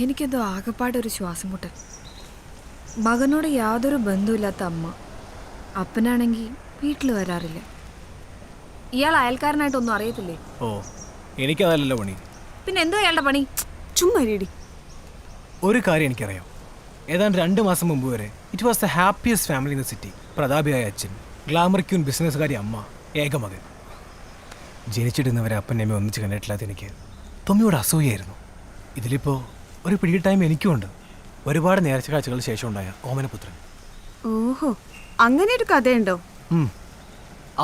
എനിക്കെന്തോ ആകെപ്പാടൊരു ശ്വാസം മുട്ടൽ. മകനോട് യാതൊരു ബന്ധമില്ലാത്ത അമ്മ, അപ്പനാണെങ്കിൽ വീട്ടിൽ വരാറില്ല. ഇയാൾ അയൽക്കാരനായിട്ടൊന്നും അറിയത്തില്ലേ? ഓ, എനിക്കതല്ലല്ലോ പണി. പിന്നെ എന്തോ അയാളുടെ പണി? ചുമ്മാരിയടി. ഒരു കാര്യം എനിക്കറിയാം. ഏതാണ്ട് 2 മാസം മുമ്പ് വരെ it was the happiest family in the city. പ്രതാപിയായ അച്ഛൻ, ഗ്ലാമർ ക്യൂൻ ബിസിനസ്സുകാരി അമ്മ, ഏക മകൻ. ജനിച്ചിടുന്നവരെ അപ്പനെമ്മ ഒന്നിച്ച് കണ്ടിട്ടില്ലാത്ത എനിക്ക് തൊമ്മിയോട് അസൂയായിരുന്നു. ഇതിലിപ്പോൾ ഒരു പിടി ടൈം എനിക്കുമുണ്ട്. ഒരുപാട് നേർച്ച കാഴ്ചകൾക്ക് ശേഷം ഉണ്ടായ ഓമനപുത്രൻ. ഓഹോ, അങ്ങനെ ഒരു കഥയുണ്ടോ?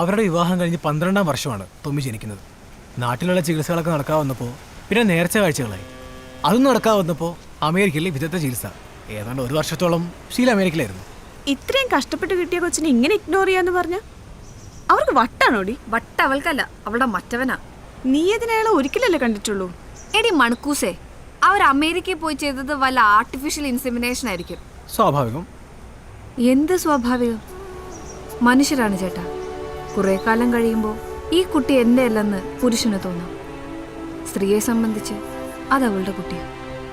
അവരുടെ വിവാഹം കഴിഞ്ഞ് 12-ാം വർഷമാണ് തൊമ്മി ജനിക്കുന്നത്. നാട്ടിലുള്ള ചികിത്സകളൊക്കെ നടക്കാവുന്നപ്പോൾ പിന്നെ നേർച്ച കാഴ്ചകളായി. അതും നടക്കാവുന്നപ്പോൾ അമേരിക്കയിലെ വിദഗ്ധ ചികിത്സ. ഏതാണ്ട് 1 വർഷത്തോളം ഷീല അമേരിക്കയിലായിരുന്നു. ഇത്രയും കഷ്ടപ്പെട്ട് കിട്ടിയ കൊച്ചിനെ ഇങ്ങനെ ഇഗ്നോർ ചെയ്യാന്ന് പറഞ്ഞ അവർക്ക് വട്ടാണോടി? വട്ട അവൾക്കല്ല, അവളുടെ മറ്റവനാ. നീ അതിനയാളെ ഒരിക്കലല്ലേ കണ്ടിട്ടുള്ളൂ? എടി മണക്കൂസേ, അവർ അമേരിക്കയിൽ പോയി ചെയ്തത് വല്ല ആർട്ടിഫിഷ്യൽ ഇൻസെമിനേഷൻ ആയിരിക്കും. സ്വാഭാവികം. എന്ത് സ്വാഭാവികം? മനുഷ്യരാണ് ചേട്ടാ. കുറെ കാലം കഴിയുമ്പോൾ ഈ കുട്ടി എൻ്റെ അല്ലെന്ന് പുരുഷന് തോന്നാം. സ്ത്രീയെ സംബന്ധിച്ച് അത് അവളുടെ കുട്ടിയാണ്,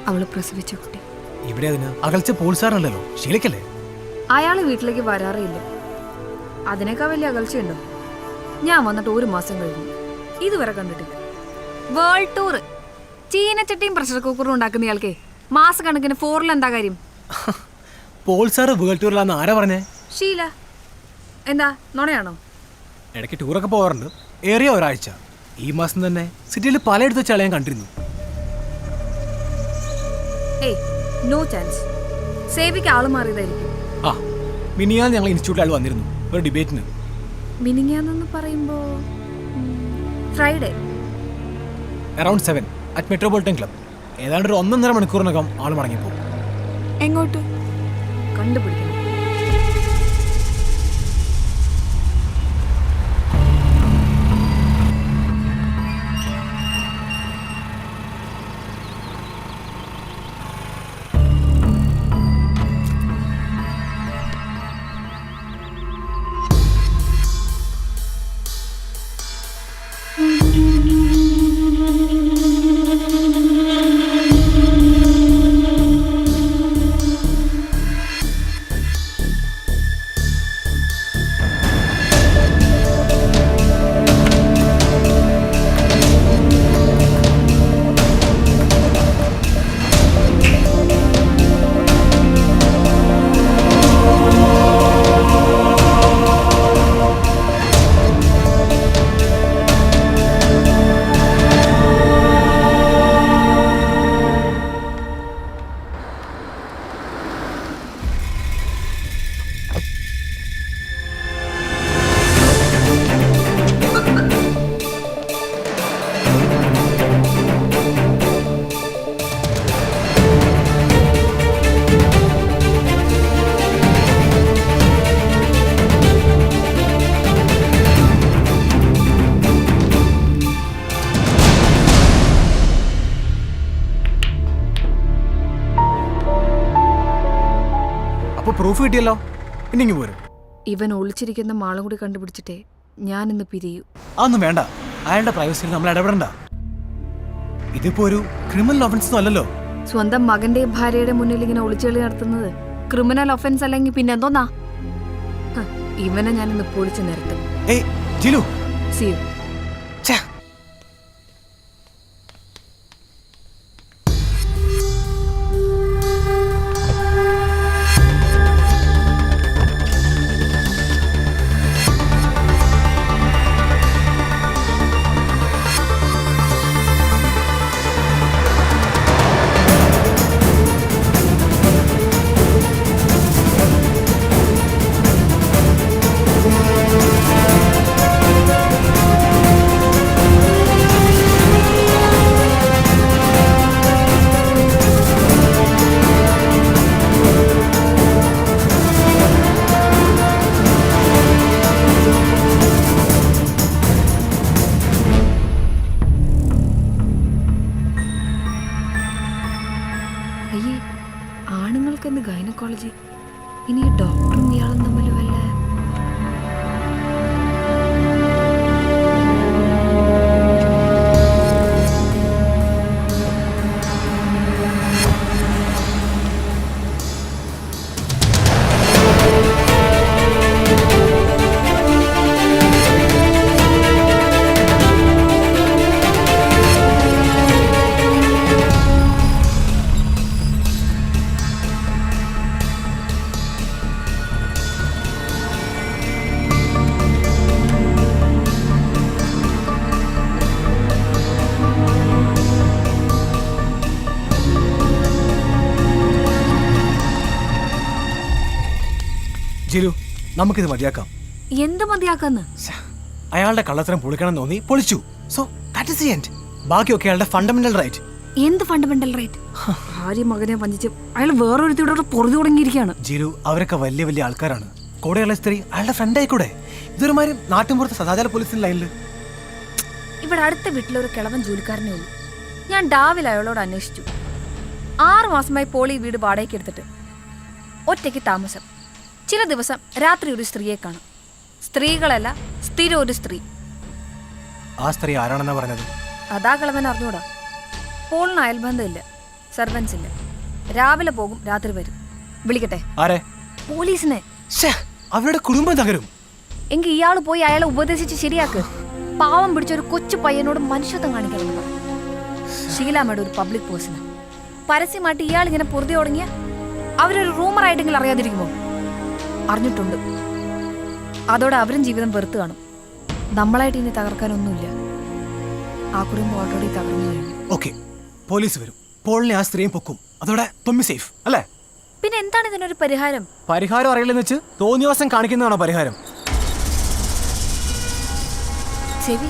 അവൾ പ്രസവിച്ച കുട്ടി. ഇവിടെ അതിന് അകൽച്ച പോൾസാറല്ലോ, ഷീലക്കല്ലേ? അയാൾ വീട്ടിലേക്ക് വരാറില്ല. അതിനേക്കാൾ വലിയ അകൽച്ചയുണ്ടോ? ഞാൻ വന്നിട്ട് 1 മാസം കഴിഞ്ഞു, ഇതുവരെ കണ്ടിട്ടില്ല. വേൾഡ് ടൂർ, ചീനച്ചട്ടിയും പ്രഷർ കുക്കറും ഉണ്ടാക്കുന്ന ഇയാൾക്കേ മാസക്കണക്കിന് ഫോറിൽ എന്താ കാര്യം? പോൾസാറ് വേൾഡ് ടൂറിലാന്ന് ആരാ പറഞ്ഞേ? ഷീല. എന്താ നുണയാണോ? ഇടയ്ക്ക് ടൂറൊക്കെ പോകാറുണ്ട്, ഏറിയ ഒരാഴ്ച. ഈ മാസം തന്നെ സിറ്റിയിൽ പലയിടത്ത് വെച്ച് ഞാൻ കണ്ടിരുന്നു. ഏയ്, നോ ചാൻസ്. സേവിക്ക് ആള് മാറിയതായിരിക്കും. ആ, മിനിയാൽ ഞങ്ങൾ ഇൻസ്റ്റിറ്റ്യൂട്ടിൽ ആൾ വന്നിരുന്നു ഒരു ഡിബേറ്റിന്. മിനിങ്ങാന്നെന്ന് പറയുമ്പോ Friday around 7 at metropolitan club. ഏതാണ്ട് ഒരു 1.5 മണിക്കൂറിനകം ആൾ മടങ്ങിപ്പോകും. എങ്ങോട്ട്? കണ്ടുപിടിക്കണം. പ്രൂഫ് കിട്ടിയല്ലോ, ഇനി പോരും. ഇവൻ ഒളിച്ചിരിക്കുന്ന മാളും കൂടി കണ്ടുപിടിച്ചിട്ടേ ഞാൻ ഇന്ന് പിരിയൂ. അതൊന്നും വേണ്ട, അയാളുടെ പ്രൈവസിയിൽ നമ്മൾ ഇടപെടണ്ട. ഇതിപ്പോ ഒരു ക്രിമിനൽ ഒഫൻസ് ഒന്നും അല്ലല്ലോ. സ്വന്തം മകന്റെയും ഭാര്യയുടെ മുന്നിൽ ഇങ്ങനെ ഒളിച്ചുകളി നടത്തുന്നത് ക്രിമിനൽ ഒഫൻസ് അല്ലെങ്കിൽ പിന്നെ എന്തോന്നാ? ഇവനെ ഞാൻ ഇന്ന് പൊളിച്ചു നിരത്തും. See you. അയ്യേ, ആണുങ്ങൾക്കെന്ത് ഗൈനക്കോളജി? ഇനി ഡോക്ടറും ഇയാളും തമ്മിൽ വല്ല ജിലു, നമുക്കിത് മതിയാക്കാം. എന്ത് മതിയാക്കാന്ന്? അയാളുടെ കള്ളത്തരം പൊളിക്കണം തോന്നി പൊളിച്ചു. So that is the end. ബാക്കിയൊക്കെ അയാളുടെ ഫണ്ടമെന്റൽ റൈറ്റ്. എന്ത് ഫണ്ടമെന്റൽ റൈറ്റ്? ഭാര്യ മകനെ വഞ്ചിച്ച് അയാൾ വേറൊരുത്തിയോടെ പൊറുതി തുടങ്ങിയിരിക്കുകയാണ്. ജിലു, അവരൊക്കെ വലിയ വലിയ ആൾക്കാരാണ്. കൂടെയുള്ള സ്ത്രീ അയാളുടെ ഫ്രണ്ട് ആയിക്കൂടെ? ഇതൊരുമാതിരി നാട്ടിൻപുറത്ത് സദാചാര പോലീസിന്റെ ലൈനില്. ഇവിടെ അടുത്ത വീട്ടിലൊരു കിളവൻ ജോലിക്കാരനേ ഉള്ളൂ. ഞാൻ ഡാവിൽ അയാളോട് അന്വേഷിച്ചു. 6 മാസമായി പോളി വീട് വാടകയ്ക്ക് എടുത്തിട്ട് ഒറ്റയ്ക്ക് താമസം. ചില ദിവസം രാത്രി ഒരു സ്ത്രീയെ കാണും. സ്ത്രീകളല്ല, സ്ഥിരം ഒരു സ്ത്രീ. ആ സ്ത്രീ ആരാണെന്നാ പറഞ്ഞത്? അതാ കിളവൻ അറിഞ്ഞൂടാ. പോളിന് അയൽബന്ധമില്ല, സർവൻസ് ഇല്ല. രാവിലെ പോകും, രാത്രി വരും. വിളിക്കട്ടെ? ആരെ? പോലീസിനെ. അവരുടെ കുടുംബം തകരും. എങ്കിൽ ഇയാൾ പോയി അയാളെ ഉപദേശിച്ച് ശരിയാക്ക്. പാവം പിടിച്ച ഒരു കൊച്ചു പയ്യനോട് മനുഷ്യത്വം കാണിക്കണം. ഷീലാമ്മയുടെ ഒരു പബ്ലിക് പേഴ്സണ്. പരസ്യമായിട്ട് ഇയാൾ ഇങ്ങനെ പൊറുതി തുടങ്ങിയ അവരൊരു റൂമറായിട്ടെങ്കിലും അറിയാതിരിക്കുമോ? അറിഞ്ഞിട്ടുണ്ട്. അതോടെ അവരും ജീവിതം വെറുത്ത് കാണും. നമ്മളായിട്ട് ഇനി തകർക്കാനൊന്നുമില്ല. ആ കുടുംബം ഓൾറെഡി തകർന്നു കഴിഞ്ഞു. ഓക്കെ, പോലീസ് വരും. പോളിനെ ആ സ്ത്രീയും പൊക്കും. അതോടെ തൊമ്മി സേഫ് അല്ലേ? പിന്നെ എന്താണ് ഇതിനൊരു പരിഹാരം? പരിഹാരം അറിയില്ലെന്ന് വെച്ച് തോന്നിയ ദിവസം കാണിക്കുന്നതാണോ പരിഹാരം? ചെവി